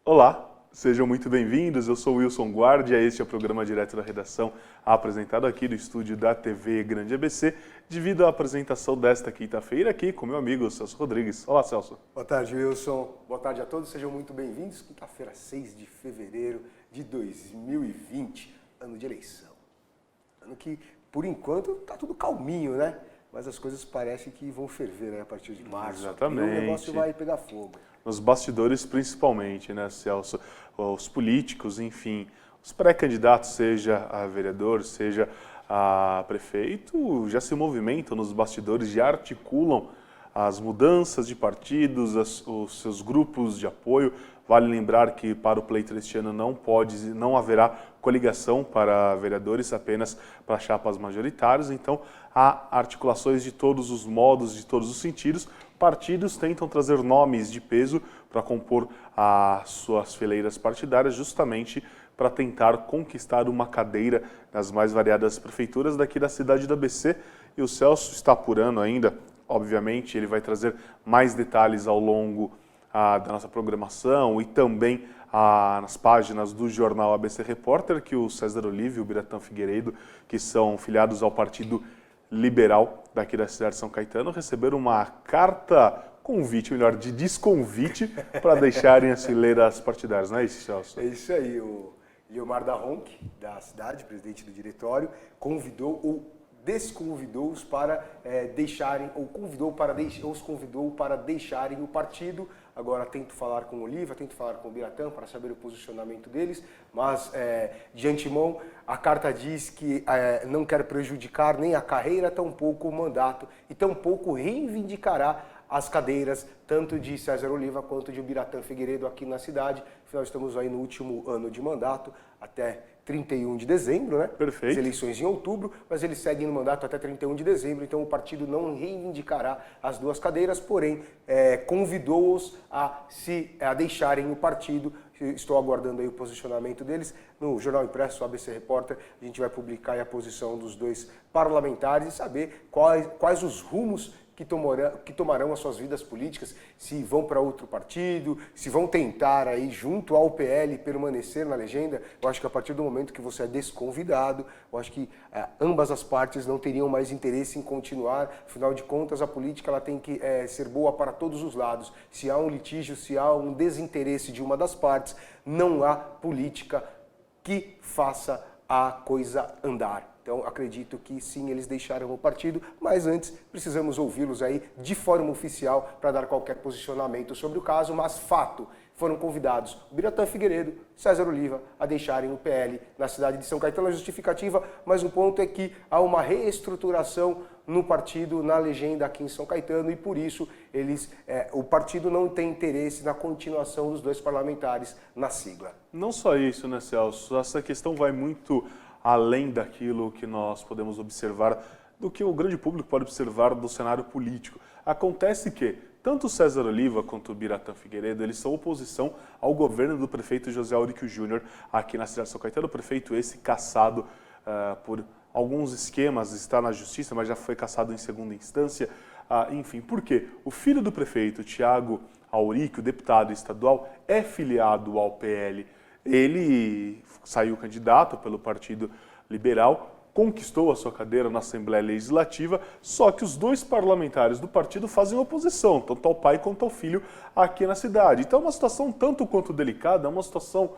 Olá, sejam muito bem-vindos. Eu sou Wilson Guardia, este é o programa Direto da Redação, apresentado aqui do estúdio da TV Grande ABC, devido à apresentação desta quinta-feira aqui com meu amigo Celso Rodrigues. Olá, Celso. Boa tarde, Wilson. Boa tarde a todos, sejam muito bem-vindos. Quinta-feira, 6 de fevereiro de 2020, ano de eleição. Ano que, por enquanto, tá tudo calminho, né? Mas as coisas parecem que vão ferver, né, a partir de março. Exatamente. E o negócio vai pegar fogo. Nos bastidores principalmente, né, Celso? Os políticos, enfim, os pré-candidatos, seja a vereador, seja a prefeito, já se movimentam nos bastidores, já articulam as mudanças de partidos, os seus grupos de apoio. Vale lembrar que para o pleito deste ano não haverá coligação para vereadores, apenas para chapas majoritárias. Então, há articulações de todos os modos, de todos os sentidos. Partidos tentam trazer nomes de peso para compor as suas fileiras partidárias, justamente para tentar conquistar uma cadeira nas mais variadas prefeituras daqui da cidade do ABC. E o Celso está apurando ainda, obviamente, ele vai trazer mais detalhes ao longo da nossa programação e também nas páginas do jornal ABC Repórter, que o César Oliva e o Biratã Figueiredo, que são filiados ao Partido Liberal daqui da cidade de São Caetano, receberam uma carta convite, melhor, de desconvite para deixarem as fileiras partidárias, não é isso, Celso? É isso aí, o Liomar da Ronc, da cidade, presidente do diretório, convidou ou desconvidou-os para deixarem, ou os convidou para deixarem o partido. Agora tento falar com o Oliva, tento falar com o Biratã para saber o posicionamento deles, mas de antemão a carta diz que não quer prejudicar nem a carreira, tampouco o mandato e tampouco reivindicará as cadeiras, tanto de César Oliva quanto de Biratã Figueiredo aqui na cidade. Afinal, estamos aí no último ano de mandato, até 31 de dezembro, né? Perfeito. As eleições em outubro, mas eles seguem no mandato até 31 de dezembro, então o partido não reivindicará as duas cadeiras, porém convidou-os a deixarem o partido. Estou aguardando aí o posicionamento deles. No Jornal Impresso, ABC Repórter, a gente vai publicar aí a posição dos dois parlamentares e saber quais os rumos que tomarão as suas vidas políticas, se vão para outro partido, se vão tentar aí junto ao PL permanecer na legenda. Eu acho que a partir do momento que você é desconvidado, eu acho que ambas as partes não teriam mais interesse em continuar. Afinal de contas, a política ela tem que ser boa para todos os lados. Se há um litígio, se há um desinteresse de uma das partes, não há política que faça a coisa andar. Então, acredito que sim, eles deixaram o partido, mas antes precisamos ouvi-los aí de forma oficial para dar qualquer posicionamento sobre o caso, mas fato, foram convidados o Biratã Figueiredo, César Oliva a deixarem o PL na cidade de São Caetano. A justificativa, mas o ponto é que há uma reestruturação no partido, na legenda aqui em São Caetano, e por isso o partido não tem interesse na continuação dos dois parlamentares na sigla. Não só isso, né, Celso? Essa questão vai muito além daquilo que nós podemos observar, do que o grande público pode observar do cenário político. Acontece que tanto o César Oliva quanto o Biratã Figueiredo, eles são oposição ao governo do prefeito José Auricchio Júnior aqui na cidade de São Caetano. O prefeito esse cassado por alguns esquemas, está na justiça, mas já foi cassado em segunda instância. Enfim, por quê? O filho do prefeito, Tiago Auricchio, deputado estadual, é filiado ao PL. Ele saiu candidato pelo Partido Liberal, conquistou a sua cadeira na Assembleia Legislativa, só que os dois parlamentares do partido fazem oposição, tanto ao pai quanto ao filho aqui na cidade. Então é uma situação tanto quanto delicada, é uma situação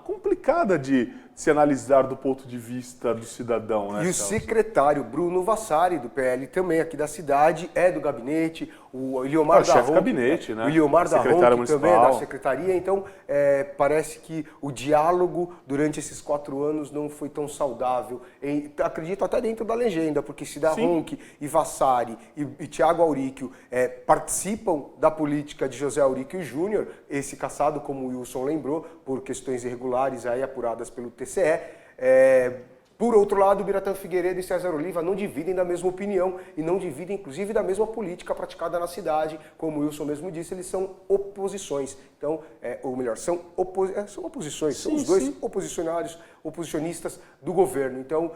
complicada de se analisar do ponto de vista do cidadão, né? E o secretário Bruno Vassari, do PL também aqui da cidade, é do gabinete, o Liomar da Ronc, gabinete, né? O Liomar da Ronc também é da secretaria, então parece que o diálogo durante esses 4 anos não foi tão saudável, acredito até dentro da legenda, porque se da Ronc e Vassari e Tiago Auricchio participam da política de José Auricchio Júnior, esse cassado, como o Wilson lembrou, por questões irregulares aí apuradas pelo TCE, Por outro lado, Biratã Figueiredo e César Oliva não dividem da mesma opinião e não dividem, inclusive, da mesma política praticada na cidade. Como o Wilson mesmo disse, eles são oposições. Então, ou melhor, são oposições, são os dois oposicionistas do governo. Então,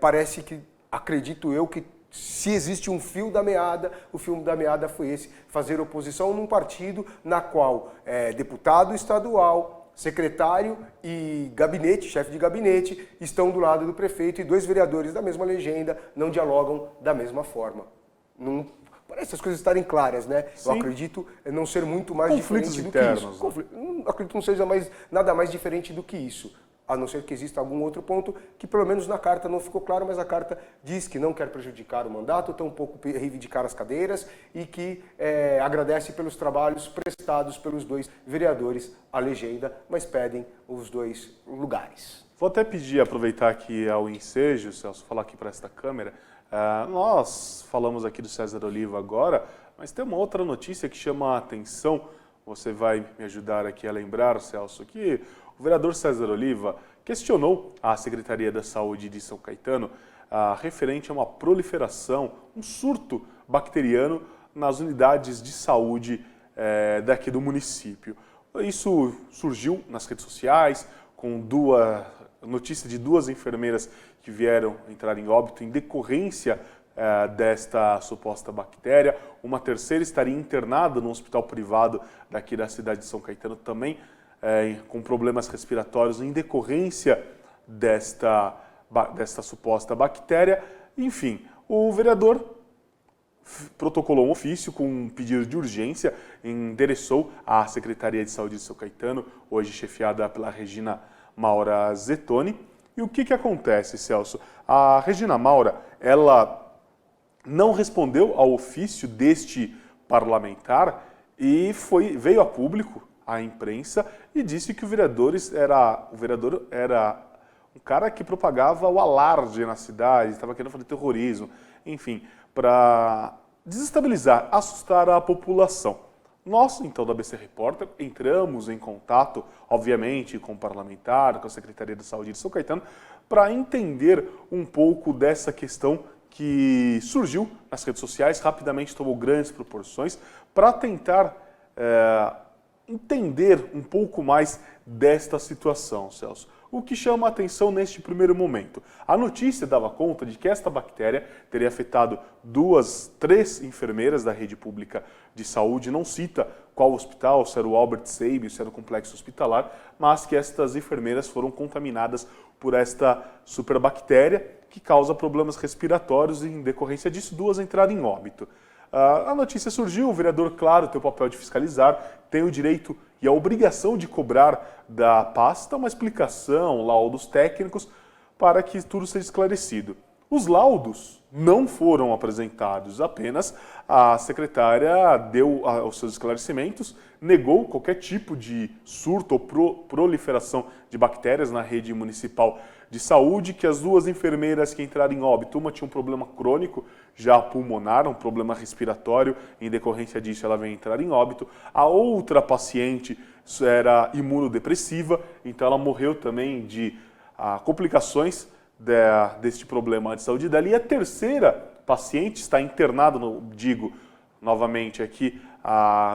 parece que, acredito eu, que se existe um fio da meada, o fio da meada foi esse, fazer oposição num partido na qual deputado estadual, secretário e gabinete, chefe de gabinete, estão do lado do prefeito e dois vereadores da mesma legenda não dialogam da mesma forma. Não, parece as coisas estarem claras, né? Sim. Eu acredito não ser muito mais Conflitos diferente internos, do que isso. Não acredito que não seja nada mais diferente do que isso. A não ser que exista algum outro ponto que pelo menos na carta não ficou claro, mas a carta diz que não quer prejudicar o mandato, tampouco reivindicar as cadeiras e que agradece pelos trabalhos prestados pelos dois vereadores à legenda, mas pedem os dois lugares. Vou até pedir, aproveitar aqui ao ensejo, Celso, falar aqui para esta câmera. Nós falamos aqui do César Oliva agora, mas tem uma outra notícia que chama a atenção. Você vai me ajudar aqui a lembrar, Celso, que o vereador César Oliva questionou a Secretaria da Saúde de São Caetano referente a uma proliferação, um surto bacteriano nas unidades de saúde daqui do município. Isso surgiu nas redes sociais, com notícia de duas enfermeiras que vieram entrar em óbito em decorrência desta suposta bactéria. Uma terceira estaria internada no hospital privado daqui da cidade de São Caetano também, com problemas respiratórios em decorrência desta suposta bactéria. Enfim, o vereador protocolou um ofício com um pedido de urgência, endereçou à Secretaria de Saúde de São Caetano, hoje chefiada pela Regina Maura Zettoni. E o que acontece, Celso? A Regina Maura, ela não respondeu ao ofício deste parlamentar e veio a público, à imprensa, e disse que o vereador era um cara que propagava o alarde na cidade, estava querendo fazer terrorismo, enfim, para desestabilizar, assustar a população. Nós, então, da ABC Repórter, entramos em contato, obviamente, com o parlamentar, com a Secretaria de Saúde de São Caetano, para entender um pouco dessa questão que surgiu nas redes sociais, rapidamente tomou grandes proporções, para tentar entender um pouco mais desta situação, Celso. O que chama a atenção neste primeiro momento? A notícia dava conta de que esta bactéria teria afetado três enfermeiras da rede pública de saúde, não cita qual hospital, se era o Albert Sabin, se era o complexo hospitalar, mas que estas enfermeiras foram contaminadas por esta superbactéria que causa problemas respiratórios e, em decorrência disso, duas entraram em óbito. A notícia surgiu, o vereador, claro, tem o papel de fiscalizar, tem o direito e a obrigação de cobrar da pasta uma explicação, laudos técnicos, para que tudo seja esclarecido. Os laudos não foram apresentados, apenas a secretária deu os seus esclarecimentos, negou qualquer tipo de surto ou proliferação de bactérias na rede municipal de saúde, que as duas enfermeiras que entraram em óbito, uma tinha um problema crônico, já pulmonar, um problema respiratório, em decorrência disso ela veio entrar em óbito. A outra paciente era imunodepressiva, então ela morreu também de complicações deste problema de saúde dela. E a terceira paciente está internada, digo novamente aqui,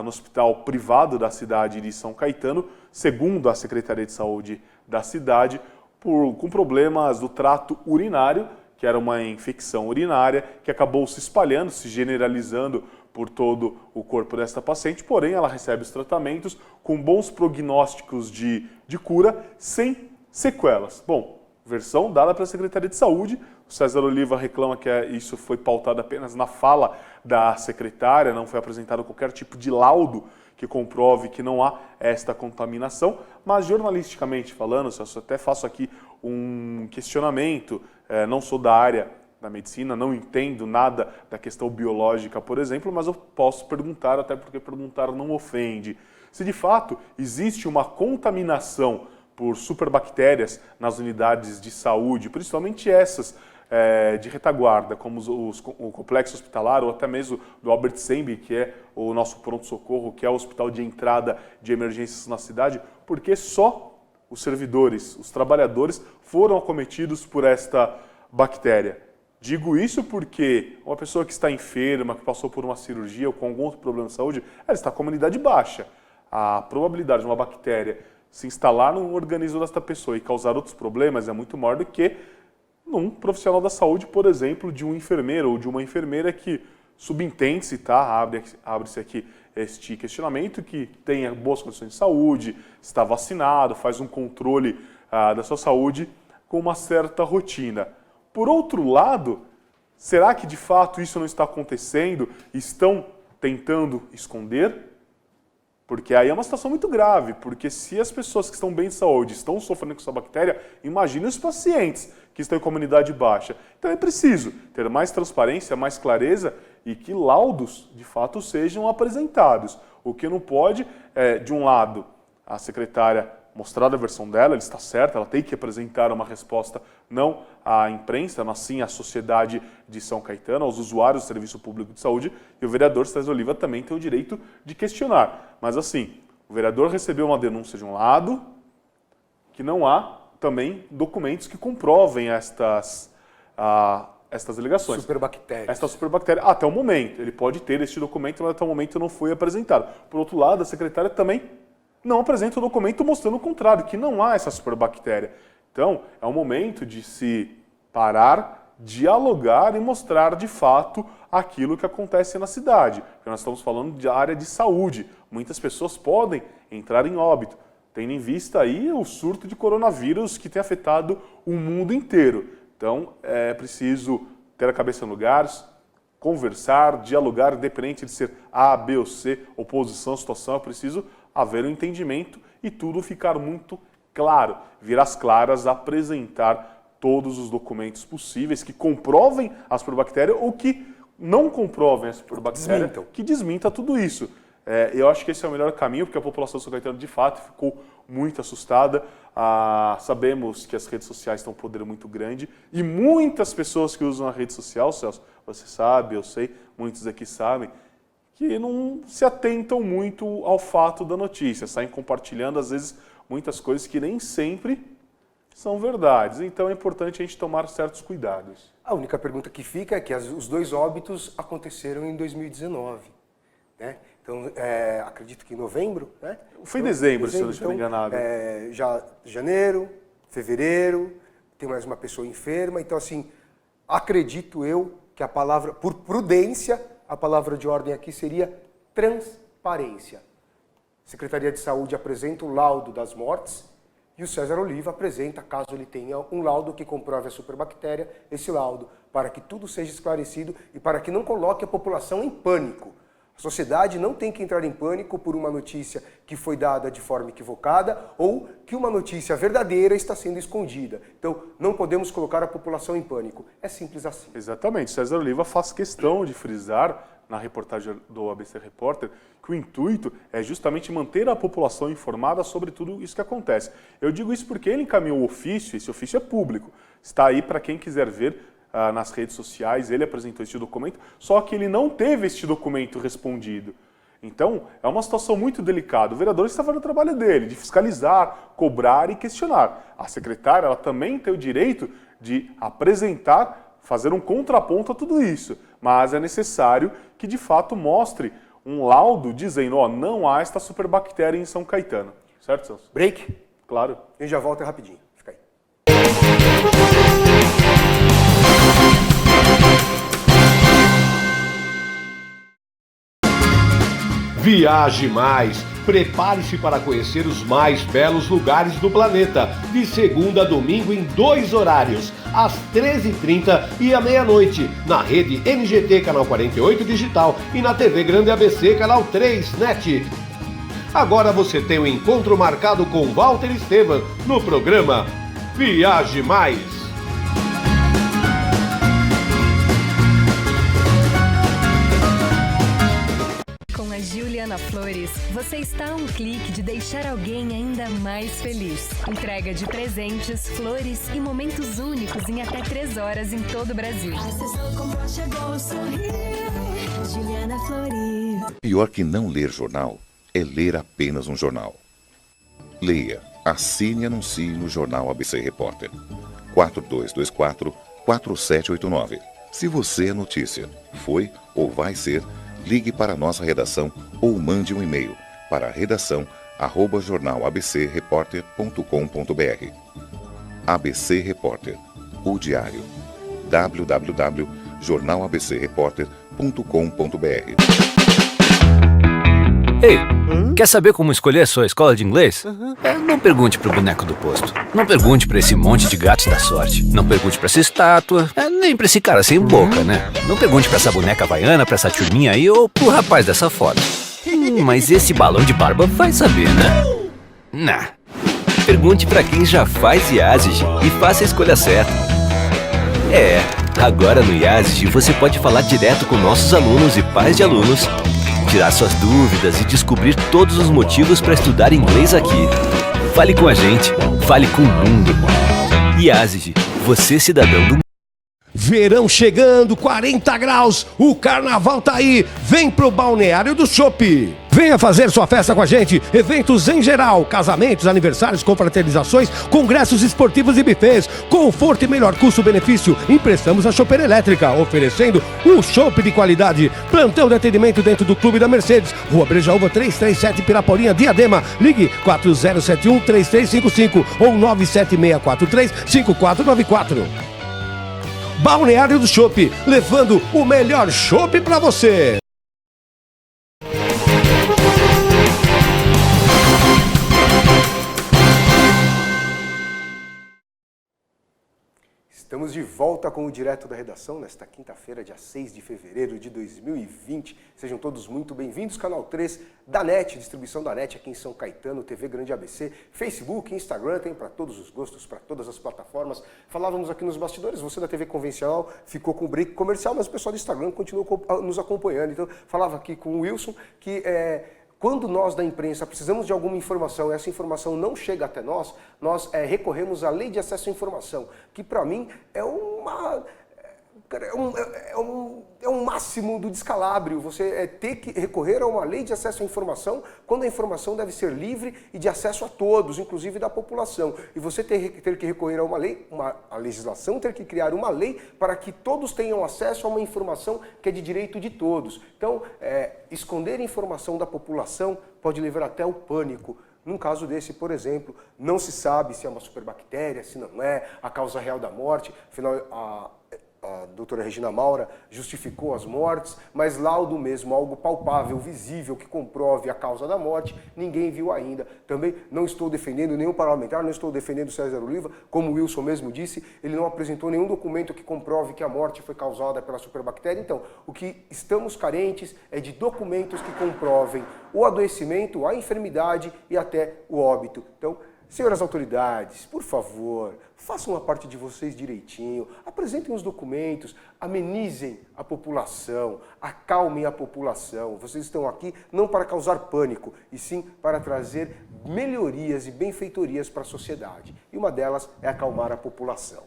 no hospital privado da cidade de São Caetano, segundo a Secretaria de Saúde da cidade, com problemas do trato urinário, que era uma infecção urinária, que acabou se espalhando, se generalizando por todo o corpo desta paciente, porém ela recebe os tratamentos com bons prognósticos de cura, sem sequelas. Bom, versão dada pela Secretaria de Saúde. O César Oliva reclama que isso foi pautado apenas na fala da secretária, não foi apresentado qualquer tipo de laudo que comprove que não há esta contaminação, mas jornalisticamente falando, eu até faço aqui um questionamento, não sou da área da medicina, não entendo nada da questão biológica, por exemplo, mas eu posso perguntar, até porque perguntar não ofende. Se de fato existe uma contaminação por superbactérias nas unidades de saúde, principalmente essas de retaguarda, como o complexo hospitalar ou até mesmo do Albert Sabin, que é o nosso pronto-socorro, que é o hospital de entrada de emergências na cidade, porque só os servidores, os trabalhadores foram acometidos por esta bactéria. Digo isso porque uma pessoa que está enferma, que passou por uma cirurgia ou com algum outro problema de saúde, ela está com a imunidade baixa. A probabilidade de uma bactéria se instalar no organismo desta pessoa e causar outros problemas é muito maior do que num profissional da saúde, por exemplo, de um enfermeiro ou de uma enfermeira que subentende-se, tá? Abre-se aqui este questionamento, que tenha boas condições de saúde, está vacinado, faz um controle da sua saúde com uma certa rotina. Por outro lado, será que de fato isso não está acontecendo? Estão tentando esconder? Porque aí é uma situação muito grave, porque se as pessoas que estão bem de saúde estão sofrendo com essa bactéria, imagine os pacientes que estão em comunidade baixa. Então é preciso ter mais transparência, mais clareza e que laudos, de fato, sejam apresentados. O que não pode é, de um lado, a secretária mostrar a versão dela, ela está certa, ela tem que apresentar uma resposta não à imprensa, mas sim à sociedade de São Caetano, aos usuários do Serviço Público de Saúde, e o vereador César Oliva também tem o direito de questionar. Mas assim, o vereador recebeu uma denúncia de um lado, que não há também documentos que comprovem estas alegações. Superbactérias. Esta superbactéria, até o momento. Ele pode ter este documento, mas até o momento não foi apresentado. Por outro lado, a secretária também não apresenta o documento mostrando o contrário, que não há essa superbactéria. Então, é um momento de se parar, dialogar e mostrar de fato aquilo que acontece na cidade. Porque nós estamos falando de área de saúde. Muitas pessoas podem entrar em óbito, tendo em vista aí o surto de coronavírus que tem afetado o mundo inteiro. Então, é preciso ter a cabeça no lugar, conversar, dialogar, independente de ser A, B ou C, oposição, situação, é preciso haver um entendimento e tudo ficar muito claro, vir às claras, apresentar todos os documentos possíveis que comprovem a superbactéria ou que não comprovem a superbactéria, que desminta tudo isso. Eu acho que esse é o melhor caminho, porque a população de São Caetano, de fato, ficou muito assustada. Sabemos que as redes sociais têm um poder muito grande e muitas pessoas que usam a rede social, Celso, você sabe, eu sei, muitos aqui sabem, que não se atentam muito ao fato da notícia, saem compartilhando, às vezes, muitas coisas que nem sempre são verdades. Então é importante a gente tomar certos cuidados. A única pergunta que fica é que os dois óbitos aconteceram em 2019, né? Então, acredito que em novembro, né? Foi em dezembro, se eu não estiver enganado. Já janeiro, fevereiro, tem mais uma pessoa enferma. Então, assim, acredito eu que a palavra, por prudência, a palavra de ordem aqui seria transparência. A Secretaria de Saúde apresenta o laudo das mortes e o César Oliva apresenta, caso ele tenha um laudo que comprove a superbactéria, esse laudo, para que tudo seja esclarecido e para que não coloque a população em pânico. A sociedade não tem que entrar em pânico por uma notícia que foi dada de forma equivocada ou que uma notícia verdadeira está sendo escondida. Então, não podemos colocar a população em pânico. É simples assim. Exatamente. César Oliva faz questão de frisar na reportagem do ABC Repórter que o intuito é justamente manter a população informada sobre tudo isso que acontece. Eu digo isso porque ele encaminhou o ofício, esse ofício é público, está aí para quem quiser ver nas redes sociais, ele apresentou este documento, só que ele não teve este documento respondido. Então, é uma situação muito delicada. O vereador está fazendo o trabalho dele, de fiscalizar, cobrar e questionar. A secretária, ela também tem o direito de apresentar, fazer um contraponto a tudo isso. Mas é necessário que, de fato, mostre um laudo dizendo, não há esta superbactéria em São Caetano. Certo, Celso? Break? Claro. A gente já volta rapidinho. Fica aí. Viaje mais! Prepare-se para conhecer os mais belos lugares do planeta, de segunda a domingo em 2 horários, às 13h30 e à meia-noite, na rede NGT Canal 48 Digital e na TV Grande ABC Canal 3 NET. Agora você tem um encontro marcado com Walter Esteban no programa Viaje Mais! Juliana Flores, você está a um clique de deixar alguém ainda mais feliz. Entrega de presentes, flores e momentos únicos em até 3 horas em todo o Brasil. Juliana Flores. Pior que não ler jornal é ler apenas um jornal. Leia Assine e anuncie no Jornal ABC Repórter. 4224-4789. Se você é notícia, foi ou vai ser, ligue para a nossa redação ou mande um e-mail para redação@jornalabcreporter.com.br. ABC Repórter, o diário. www.jornalabcreporter.com.br. Ei, quer saber como escolher a sua escola de inglês? Não pergunte pro boneco do posto. Não pergunte pra esse monte de gatos da sorte. Não pergunte pra essa estátua. Nem pra esse cara sem boca, né? Não pergunte pra essa boneca havaiana, pra essa turminha aí ou pro rapaz dessa foto. Mas esse balão de barba vai saber, né? Nah. Pergunte pra quem já faz IASIG e faça a escolha certa. Agora no IASIG você pode falar direto com nossos alunos e pais de alunos, tirar suas dúvidas e descobrir todos os motivos para estudar inglês aqui. Fale com a gente, fale com o mundo. IASIG, você cidadão do mundo. Verão chegando, 40 graus, o carnaval tá aí, vem pro Balneário do Chopp. Venha fazer sua festa com a gente, eventos em geral, casamentos, aniversários, confraternizações, congressos esportivos e buffets, conforto e melhor custo-benefício. Emprestamos a chopeira elétrica, oferecendo um chopp de qualidade. Plantão de atendimento dentro do Clube da Mercedes, Rua Brejaúva 337, Piraporinha, Diadema. Ligue 4071-3355 ou 97643-5494. Balneário do Chopp, levando o melhor chopp pra você. Estamos de volta com o Direto da Redação nesta quinta-feira, dia 6 de fevereiro de 2020. Sejam todos muito bem-vindos. Canal 3 da NET, distribuição da NET aqui em São Caetano, TV Grande ABC, Facebook, Instagram, tem para todos os gostos, para todas as plataformas. Falávamos aqui nos bastidores, você da TV convencional ficou com o break comercial, mas o pessoal do Instagram continuou nos acompanhando. Então, falava aqui com o Wilson que quando nós da imprensa precisamos de alguma informação e essa informação não chega até nós, nós recorremos à Lei de Acesso à Informação, que para mim é um máximo do descalabro. Você ter que recorrer a uma lei de acesso à informação quando a informação deve ser livre e de acesso a todos, inclusive da população. E você ter que recorrer a uma lei, a legislação ter que criar uma lei para que todos tenham acesso a uma informação que é de direito de todos. Então, esconder informação da população pode levar até ao pânico. Num caso desse, por exemplo, não se sabe se é uma superbactéria, se não é, a causa real da morte, afinal a doutora Regina Maura justificou as mortes, mas laudo mesmo, algo palpável, visível, que comprove a causa da morte, ninguém viu ainda. Também não estou defendendo nenhum parlamentar, não estou defendendo César Oliva, como o Wilson mesmo disse, ele não apresentou nenhum documento que comprove que a morte foi causada pela superbactéria. Então, o que estamos carentes é de documentos que comprovem o adoecimento, a enfermidade e até o óbito. Então, senhoras autoridades, por favor, façam a parte de vocês direitinho, apresentem os documentos, amenizem a população, acalmem a população. Vocês estão aqui não para causar pânico, e sim para trazer melhorias e benfeitorias para a sociedade. E uma delas é acalmar a população.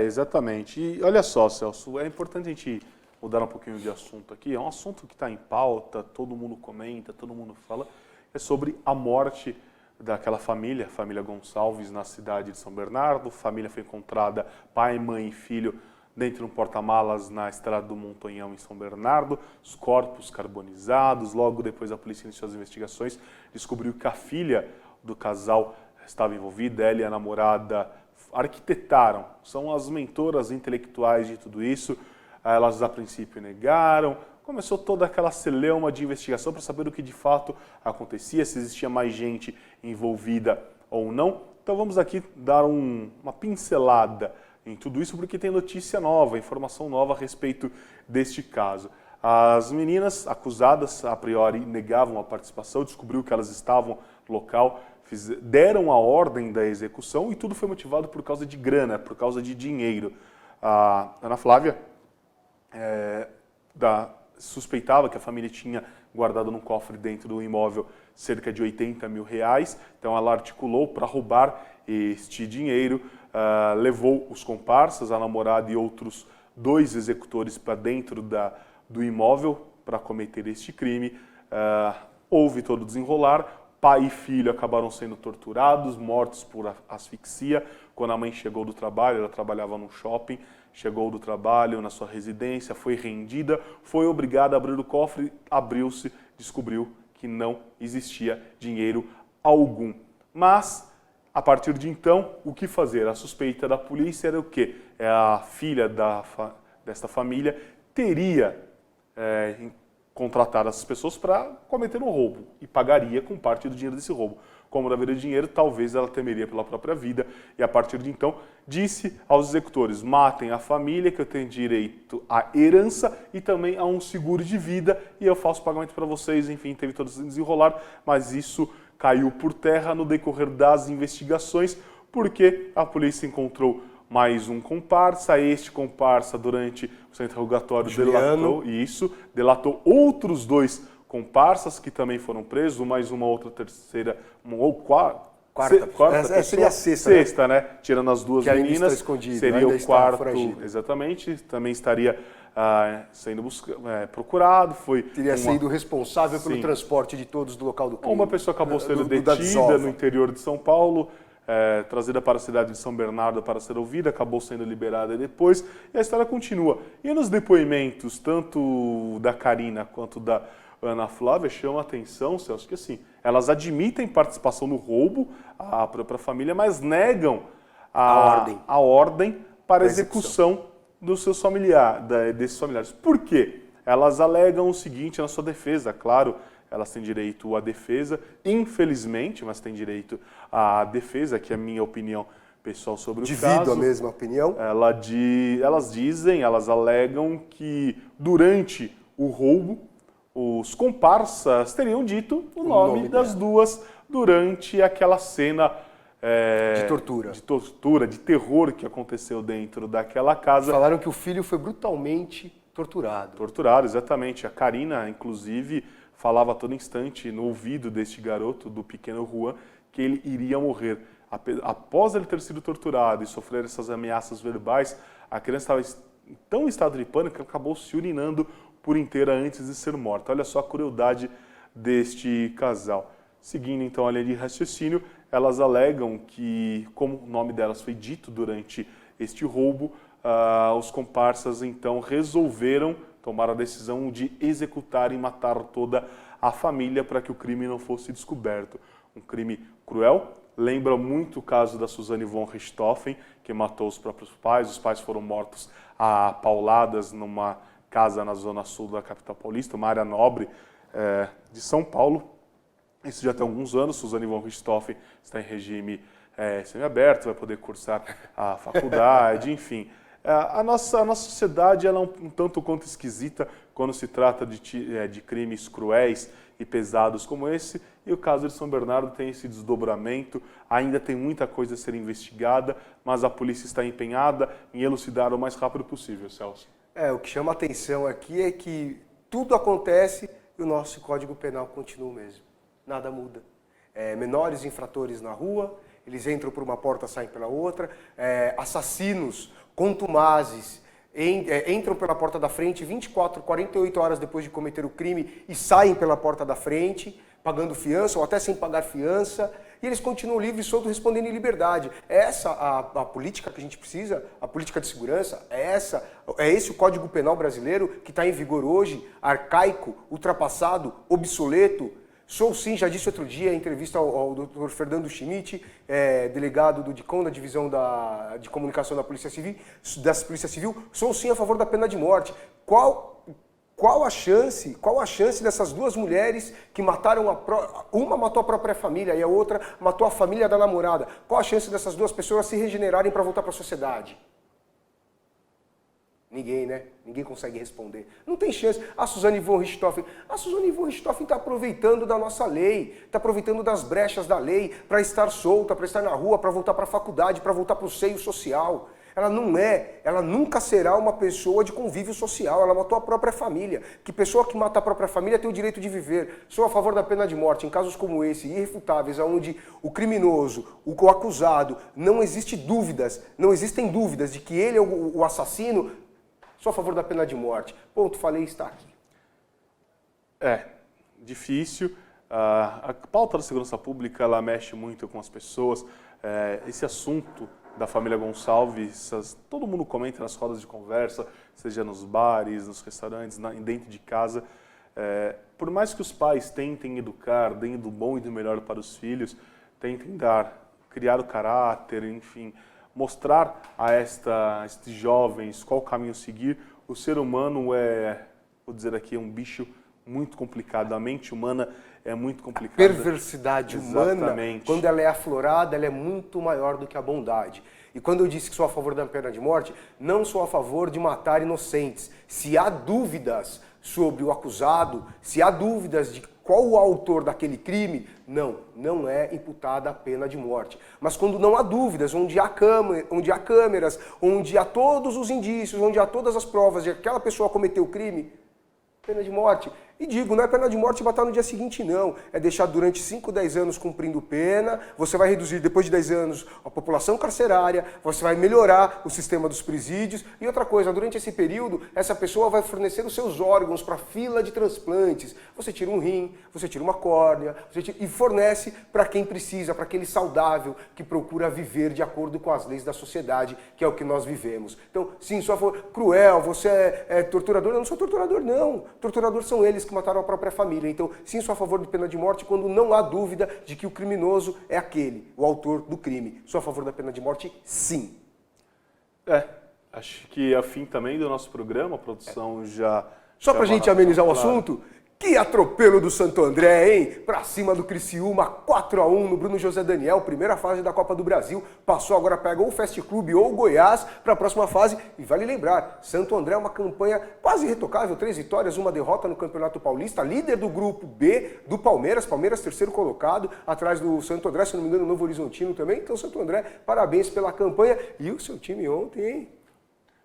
Exatamente. E olha só, Celso, é importante a gente mudar um pouquinho de assunto aqui. É um assunto que está em pauta, todo mundo comenta, todo mundo fala, é sobre a morte daquela família, família Gonçalves, na cidade de São Bernardo. A família foi encontrada, pai, mãe e filho, dentro de um porta-malas na estrada do Montonhão, em São Bernardo. Os corpos carbonizados. Logo depois, a polícia iniciou as investigações, descobriu que a filha do casal estava envolvida, ela e a namorada arquitetaram, são as mentoras intelectuais de tudo isso. Elas, a princípio, negaram. Começou toda aquela celeuma de investigação para saber o que de fato acontecia, se existia mais gente envolvida ou não. Então vamos aqui dar uma pincelada em tudo isso, porque tem notícia nova, informação nova a respeito deste caso. As meninas acusadas, a priori, negavam a participação, descobriu que elas estavam no local, deram a ordem da execução e tudo foi motivado por causa de grana, por causa de dinheiro. A Ana Flávia suspeitava que a família tinha guardado no cofre dentro do imóvel cerca de R$80 mil. Então ela articulou para roubar este dinheiro, levou os comparsas, a namorada e outros 2 executores para dentro do imóvel para cometer este crime. Houve todo o desenrolar, pai e filho acabaram sendo torturados, mortos por asfixia. Quando a mãe chegou do trabalho, ela trabalhava num shopping, chegou do trabalho na sua residência, foi rendida, foi obrigada a abrir o cofre, abriu-se, descobriu que não existia dinheiro algum. Mas, a partir de então, o que fazer? A suspeita da polícia era o quê? A filha desta família teria contratado essas pessoas para cometer um roubo e pagaria com parte do dinheiro desse roubo. Como não haveria dinheiro, talvez ela temeria pela própria vida e, a partir de então, disse aos executores: matem a família, que eu tenho direito à herança e também a um seguro de vida e eu faço pagamento para vocês. Enfim, teve todo esse desenrolar, mas isso caiu por terra no decorrer das investigações, porque a polícia encontrou mais um comparsa. Este comparsa, durante o seu interrogatório, delatou outros 2 comparsas que também foram presos, mais uma outra terceira, ou quarta Essa seria a sexta, né? Tirando as 2 meninas, seria o quarto, exatamente, também estaria sendo procurado. Teria sido responsável pelo transporte de todos do local do crime. Uma pessoa acabou sendo detida no interior de São Paulo, trazida para a cidade de São Bernardo para ser ouvida, acabou sendo liberada depois, e a história continua. E nos depoimentos, tanto da Karina quanto da Ana Flávia, chama a atenção, Celso, que assim, elas admitem participação no roubo, a própria família, mas negam a ordem para a execução dos seus desses familiares. Por quê? Elas alegam o seguinte na sua defesa, claro, elas têm direito à defesa, infelizmente, mas têm direito à defesa, que é a minha opinião pessoal sobre o caso. Divido a mesma opinião. Elas alegam que durante o roubo, os comparsas teriam dito o nome das duas durante aquela cena de terror que aconteceu dentro daquela casa. Falaram que o filho foi brutalmente torturado. Torturado, exatamente. A Karina, inclusive, falava a todo instante no ouvido deste garoto, do pequeno Juan, que ele iria morrer. Após ele ter sido torturado e sofrer essas ameaças verbais, a criança estava em tão estado de pânico que acabou se urinando por inteira antes de ser morta. Olha só a crueldade deste casal. Seguindo então a linha de raciocínio, elas alegam que, como o nome delas foi dito durante este roubo, os comparsas então resolveram tomar a decisão de executar e matar toda a família para que o crime não fosse descoberto. Um crime cruel, lembra muito o caso da Suzane von Richthofen, que matou os próprios pais. Os pais foram mortos a pauladas numa casa na zona sul da capital paulista, uma área nobre de São Paulo. Isso já tem alguns anos. Suzane von Richthofen está em regime semiaberto, vai poder cursar a faculdade, enfim. A nossa sociedade ela é um tanto quanto esquisita quando se trata de crimes cruéis e pesados como esse, e o caso de São Bernardo tem esse desdobramento. Ainda tem muita coisa a ser investigada, mas a polícia está empenhada em elucidar o mais rápido possível, Celso. O que chama a atenção aqui é que tudo acontece e o nosso Código Penal continua o mesmo. Nada muda. Menores infratores na rua, eles entram por uma porta, saem pela outra. Assassinos contumazes entram pela porta da frente 24, 48 horas depois de cometer o crime e saem pela porta da frente, pagando fiança ou até sem pagar fiança, e eles continuam livres, soltos, respondendo em liberdade. É essa a política que a gente precisa, a política de segurança? É esse o Código Penal brasileiro que está em vigor hoje, arcaico, ultrapassado, obsoleto? Sou sim, já disse outro dia em entrevista ao Dr. Fernando Schmidt, delegado do DICOM, da Divisão de Comunicação da Polícia Civil, sou sim a favor da pena de morte. Qual a chance dessas 2 mulheres que mataram uma matou a própria família e a outra matou a família da namorada? Qual a chance dessas 2 pessoas se regenerarem para voltar para a sociedade? Ninguém, né? Ninguém consegue responder. Não tem chance. A Suzane von Richthofen está aproveitando da nossa lei, está aproveitando das brechas da lei para estar solta, para estar na rua, para voltar para a faculdade, para voltar para o seio social. Ela nunca será uma pessoa de convívio social. Ela matou a própria família. Que pessoa que mata a própria família tem o direito de viver. Sou a favor da pena de morte em casos como esse, irrefutáveis, onde o criminoso, o acusado, não existem dúvidas de que ele é o assassino. Sou a favor da pena de morte. Ponto, falei, está aqui. Difícil. A pauta da segurança pública, ela mexe muito com as pessoas. Esse assunto da família Gonçalves, todo mundo comenta nas rodas de conversa, seja nos bares, nos restaurantes, dentro de casa. Por mais que os pais tentem educar, deem do bom e do melhor para os filhos, tentem criar o caráter, enfim, mostrar a estes jovens qual caminho seguir, o ser humano vou dizer aqui, é um bicho muito complicado. A mente humana é muito complicada. Perversidade humana, Exatamente. quando ela é aflorada, ela é muito maior do que a bondade. E quando eu disse que sou a favor da pena de morte, não sou a favor de matar inocentes. Se há dúvidas sobre o acusado, se há dúvidas de qual o autor daquele crime, não é imputada a pena de morte. Mas quando não há dúvidas, onde há câmeras, onde há todos os indícios, onde há todas as provas de que aquela pessoa cometeu o crime, pena de morte. E digo, não é pena de morte matar no dia seguinte, não. É deixar durante 5, 10 anos cumprindo pena, você vai reduzir, depois de 10 anos, a população carcerária, você vai melhorar o sistema dos presídios. E outra coisa, durante esse período, essa pessoa vai fornecer os seus órgãos para a fila de transplantes. Você tira um rim, você tira uma córnea, e fornece para quem precisa, para aquele saudável que procura viver de acordo com as leis da sociedade, que é o que nós vivemos. Então, sim, só for cruel, você é torturador. Eu não sou torturador, não. Torturadores são eles que mataram a própria família. Então, sim, sou a favor de pena de morte quando não há dúvida de que o criminoso é aquele, o autor do crime. Sou a favor da pena de morte, sim. Acho que é fim também do nosso programa, a produção já... Só pra gente amenizar o assunto, que atropelo do Santo André, hein? Pra cima do Criciúma, 4-1 no Bruno José Daniel, primeira fase da Copa do Brasil. Passou, agora pega ou o Fast Clube ou o Goiás para a próxima fase. E vale lembrar, Santo André é uma campanha quase irretocável, 3 vitórias, 1 derrota no Campeonato Paulista, líder do grupo B do Palmeiras, terceiro colocado, atrás do Santo André, se não me engano, o Novo Horizontino também. Então, Santo André, parabéns pela campanha. E o seu time ontem, hein?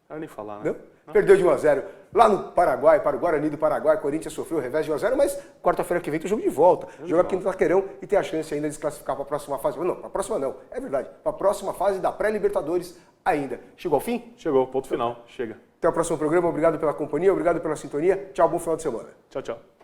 Não nem falar, né? Não? Perdeu de 1-0. Lá no Paraguai, para o Guarani do Paraguai, Corinthians sofreu o revés de 1-0, mas quarta-feira que vem tem o jogo de volta. Joga aqui no Taquerão e tem a chance ainda de se classificar para a próxima fase. Não, para a próxima não, é verdade. Para a próxima fase da pré-Libertadores ainda. Chegou ao fim? Chegou, ponto final. Chega. Até o próximo programa. Obrigado pela companhia, obrigado pela sintonia. Tchau, bom final de semana. Tchau, tchau.